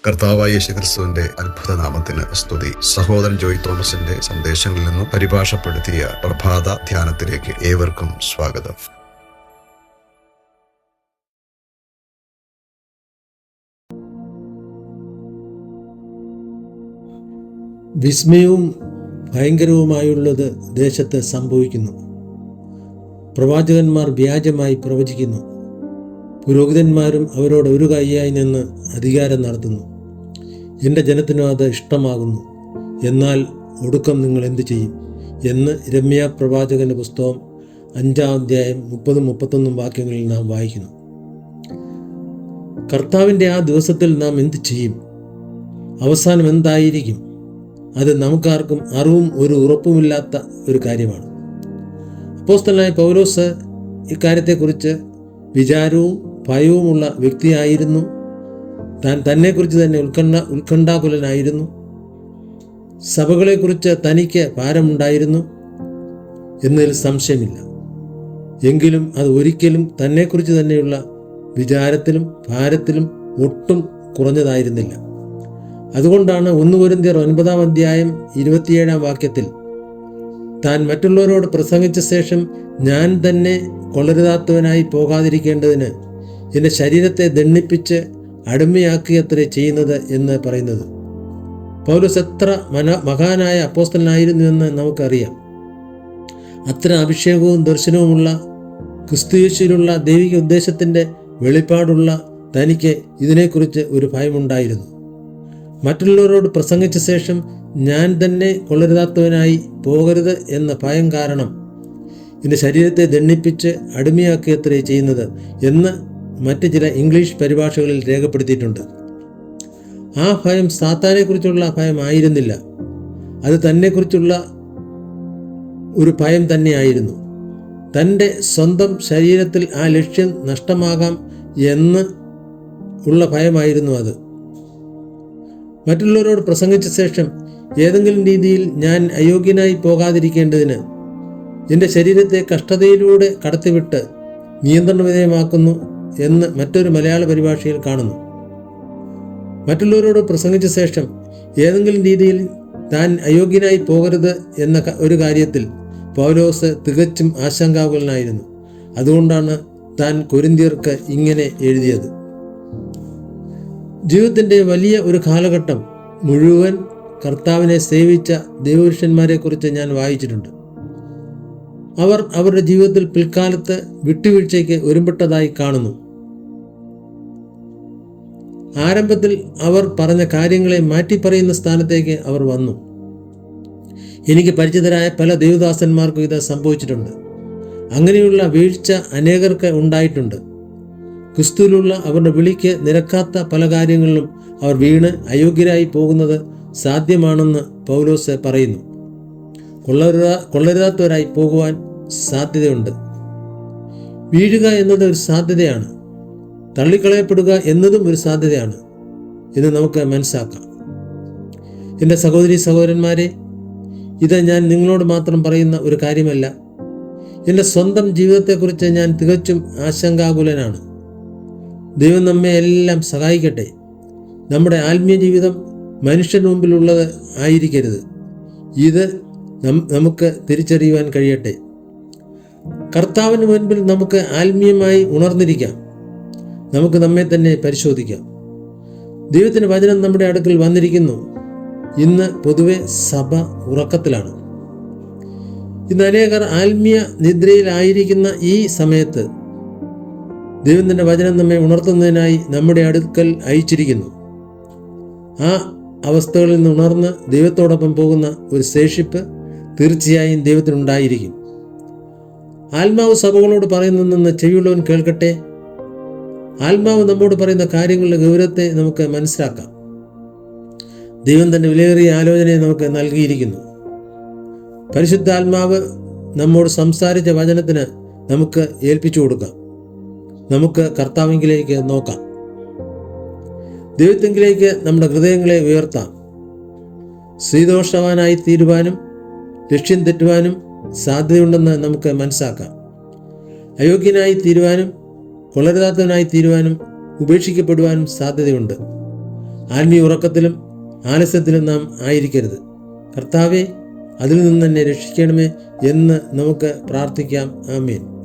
കർത്താവായ യേശുക്രിസ്തുവിന്റെ അത്ഭുത നാമത്തിന് സ്തുതി. സഹോദരൻ ജോയ് തോമസിന്റെ സന്ദേശങ്ങളിൽ നിന്നും പരിഭാഷപ്പെടുത്തിയ പ്രഭാത ധ്യാനത്തിലേക്ക് ഏവർക്കും സ്വാഗതം. വിസ്മയവും ഭയങ്കരവുമായുള്ളത് ദേശത്ത് സംഭവിക്കുന്നു. പ്രവാചകന്മാർ വ്യാജമായി പ്രവചിക്കുന്നു. പുരോഹിതന്മാരും അവരോട് ഒരു കൈയായി നിന്ന് അധികാരം നടത്തുന്നു. എൻ്റെ ജനത്തിനും അത് ഇഷ്ടമാകുന്നു. എന്നാൽ ഒടുക്കം നിങ്ങൾ എന്തു ചെയ്യും എന്ന് യിരെമ്യാ പ്രവാചകന്റെ പുസ്തകം 5-ാം അധ്യായം 30-31 വാക്യങ്ങളിൽ നാം വായിക്കുന്നു. കർത്താവിൻ്റെ ആ ദിവസത്തിൽ നാം എന്തു ചെയ്യും? അവസാനം എന്തായിരിക്കും? അത് നമുക്കാർക്കും അറിവും ഒരു ഉറപ്പുമില്ലാത്ത ഒരു കാര്യമാണ്. അപ്പോസ്തലനായ പൗലോസ് ഇക്കാര്യത്തെക്കുറിച്ച് വിചാരവും ഭയവുമുള്ള വ്യക്തിയായിരുന്നു. താൻ തന്നെക്കുറിച്ച് തന്നെ ഉത്കണ്ഠാകുലനായിരുന്നു. സഭകളെക്കുറിച്ച് തനിക്ക് ഭാരമുണ്ടായിരുന്നു എന്നതിൽ സംശയമില്ല. എങ്കിലും അത് ഒരിക്കലും തന്നെക്കുറിച്ച് തന്നെയുള്ള വിചാരത്തിലും ഭാരത്തിലും ഒട്ടും കുറഞ്ഞതായിരുന്നില്ല. അതുകൊണ്ടാണ് 1 കൊരിന്ത്യർ 9-ാം അധ്യായം 27-ാം വാക്യത്തിൽ താൻ മറ്റുള്ളവരോട് പ്രസംഗിച്ച ശേഷം ഞാൻ തന്നെ കൊള്ളരുതാത്തവനായി പോകാതിരിക്കേണ്ടതിന് എൻ്റെ ശരീരത്തെ ദണ്ഡിപ്പിച്ച് അടിമയാക്കിയത്രേ ചെയ്യുന്നത് എന്ന് പറയുന്നത്. പൗലോസ് എത്ര മഹാനായ അപ്പോസ്തലനായിരുന്നു എന്ന് നമുക്കറിയാം. അത്ര അഭിഷേകവും ദർശനവുമുള്ള ക്രിസ്തുയേശുവിലുള്ള ദൈവിക ഉദ്ദേശത്തിൻ്റെ വെളിപ്പാടുള്ള തനിക്ക് ഇതിനെക്കുറിച്ച് ഒരു ഭയമുണ്ടായിരുന്നു. മറ്റുള്ളവരോട് പ്രസംഗിച്ച ശേഷം ഞാൻ തന്നെ കൊള്ളരുതാത്തവനായി പോകരുത് എന്ന ഭയം കാരണം എൻ്റെ ശരീരത്തെ ദണ്ഡിപ്പിച്ച് അടിമയാക്കിയത്രേ ചെയ്യുന്നത് എന്ന് മറ്റ് ചില ഇംഗ്ലീഷ് പരിഭാഷകളിൽ രേഖപ്പെടുത്തിയിട്ടുണ്ട്. ആ ഭയം സാത്താനെക്കുറിച്ചുള്ള ഭയമായിരുന്നില്ല. അത് തന്നെക്കുറിച്ചുള്ള ഒരു ഭയം തന്നെയായിരുന്നു. തൻ്റെ സ്വന്തം ശരീരത്തിൽ ആ ലക്ഷ്യം നഷ്ടമാകാം എന്ന് ഉള്ള ഭയമായിരുന്നു അത്. മറ്റുള്ളവരോട് പ്രസംഗിച്ച ശേഷം ഏതെങ്കിലും രീതിയിൽ ഞാൻ അയോഗ്യനായി പോകാതിരിക്കേണ്ടതിന് എൻ്റെ ശരീരത്തെ കഷ്ടതയിലൂടെ കടത്തിവിട്ട് നിയന്ത്രണ വിധേയമാക്കുന്നു എന്ന് മറ്റൊരു മലയാള പരിഭാഷയിൽ കാണുന്നു. മറ്റുള്ളവരോട് പ്രസംഗിച്ച ശേഷം ഏതെങ്കിലും രീതിയിൽ താൻ അയോഗ്യനായി പോകരുത് എന്ന ഒരു കാര്യത്തിൽ പൗലോസ് തികച്ചും ആശങ്കാകുലനായിരുന്നു. അതുകൊണ്ടാണ് താൻ കൊരിന്ത്യർക്ക് ഇങ്ങനെ എഴുതിയത്. ജീവിതത്തിൻ്റെ വലിയ ഒരു കാലഘട്ടം മുഴുവൻ കർത്താവിനെ സേവിച്ച ദൈവപുരുഷന്മാരെക്കുറിച്ച് ഞാൻ വായിച്ചിട്ടുണ്ട്. അവർ അവരുടെ ജീവിതത്തിൽ പിൽക്കാലത്ത് വിട്ടുവീഴ്ചയ്ക്ക് ഒരുമ്പെട്ടതായി കാണുന്നു. ആരംഭത്തിൽ അവർ പറഞ്ഞ കാര്യങ്ങളെ മാറ്റിപ്പറയുന്ന സ്ഥാനത്തേക്ക് അവർ വന്നു. എനിക്ക് പരിചിതരായ പല ദൈവദാസന്മാർക്കും ഇത് സംഭവിച്ചിട്ടുണ്ട്. അങ്ങനെയുള്ള വീഴ്ച അനേകർക്ക് ഉണ്ടായിട്ടുണ്ട്. ക്രിസ്തുവിലുള്ള അവരുടെ വിളിക്ക് നിരക്കാത്ത പല കാര്യങ്ങളിലും അവർ വീണ് അയോഗ്യരായി പോകുന്നത് സാധ്യമാണെന്ന് പൗലോസ് പറയുന്നു. കൊള്ളരുതാത്തവരായി പോകുവാൻ സാധ്യതയുണ്ട്. വീഴുക എന്നത് ഒരു സാധ്യതയാണ്. തള്ളിക്കളയപ്പെടുക എന്നതും ഒരു സാധ്യതയാണ് എന്ന് നമുക്ക് മനസ്സിലാക്കാം. എൻ്റെ സഹോദരീ സഹോദരന്മാരെ, ഇത് ഞാൻ നിങ്ങളോട് മാത്രം പറയുന്ന ഒരു കാര്യമല്ല. എൻ്റെ സ്വന്തം ജീവിതത്തെക്കുറിച്ച് ഞാൻ തികച്ചും ആശങ്കാകുലനാണ്. ദൈവം നമ്മെ എല്ലാം സഹായിക്കട്ടെ. നമ്മുടെ ആത്മീയ ജീവിതം മനുഷ്യന് മുമ്പിലുള്ളത് ആയിരിക്കരുത്. ഇത് നമുക്ക് തിരിച്ചറിയുവാൻ കഴിയട്ടെ. കർത്താവിന് മുൻപിൽ നമുക്ക് ആത്മീയമായി ഉണർന്നിരിക്കാം. നമുക്ക് നമ്മെ തന്നെ പരിശോധിക്കാം. ദൈവത്തിൻ്റെ വചനം നമ്മുടെ അടുക്കൽ വന്നിരിക്കുന്നു. ഇന്ന് പൊതുവെ സഭ ഉറക്കത്തിലാണ്. ഇന്ന് അനേകർ ആത്മീയ നിദ്രയിലായിരിക്കുന്ന ഈ സമയത്ത് ദൈവത്തിൻ്റെ വചനം നമ്മെ ഉണർത്തുന്നതിനായി നമ്മുടെ അടുക്കൽ അയച്ചിരിക്കുന്നു. ആ അവസ്ഥകളിൽ നിന്ന് ഉണർന്ന് ദൈവത്തോടൊപ്പം പോകുന്ന ഒരു ശേഷിപ്പ് തീർച്ചയായും ദൈവത്തിനുണ്ടായിരിക്കും. ആത്മാവ് സഭകളോട് പറയുന്നതെന്ന് ചെവിയുള്ളവൻ കേൾക്കട്ടെ. ആത്മാവ് നമ്മോട് പറയുന്ന കാര്യങ്ങളുടെ ഗൗരവത്തെ നമുക്ക് മനസ്സിലാക്കാം. ദൈവം തൻ്റെ വിലയേറിയ ആലോചനയെ നമുക്ക് നൽകിയിരിക്കുന്നു. പരിശുദ്ധാത്മാവ് നമ്മോട് സംസാരിച്ച വചനത്തിന് നമുക്ക് ഏൽപ്പിച്ചു കൊടുക്കാം. നമുക്ക് കർത്താവിലേക്ക് നോക്കാം. ദൈവത്തിങ്കിലേക്ക് നമ്മുടെ ഹൃദയങ്ങളെ ഉയർത്താം. ശ്രീദോഷവാനായി തീരുവാനും ലക്ഷ്യം തെറ്റുവാനും സാധ്യതയുണ്ടെന്ന് നമുക്ക് മനസ്സിലാക്കാം. അയോഗ്യനായി തീരുവാനും കൊള്ളരുതാത്തവനായി തീരുവാനും ഉപേക്ഷിക്കപ്പെടുവാനും സാധ്യതയുണ്ട്. ആത്മീയ ഉറക്കത്തിലും ആലസ്യത്തിലും നാം ആയിരിക്കരുത്. കർത്താവേ, അതിൽ നിന്ന് എന്നെ രക്ഷിക്കണമേ എന്ന് നമുക്ക് പ്രാർത്ഥിക്കാം. ആമേൻ.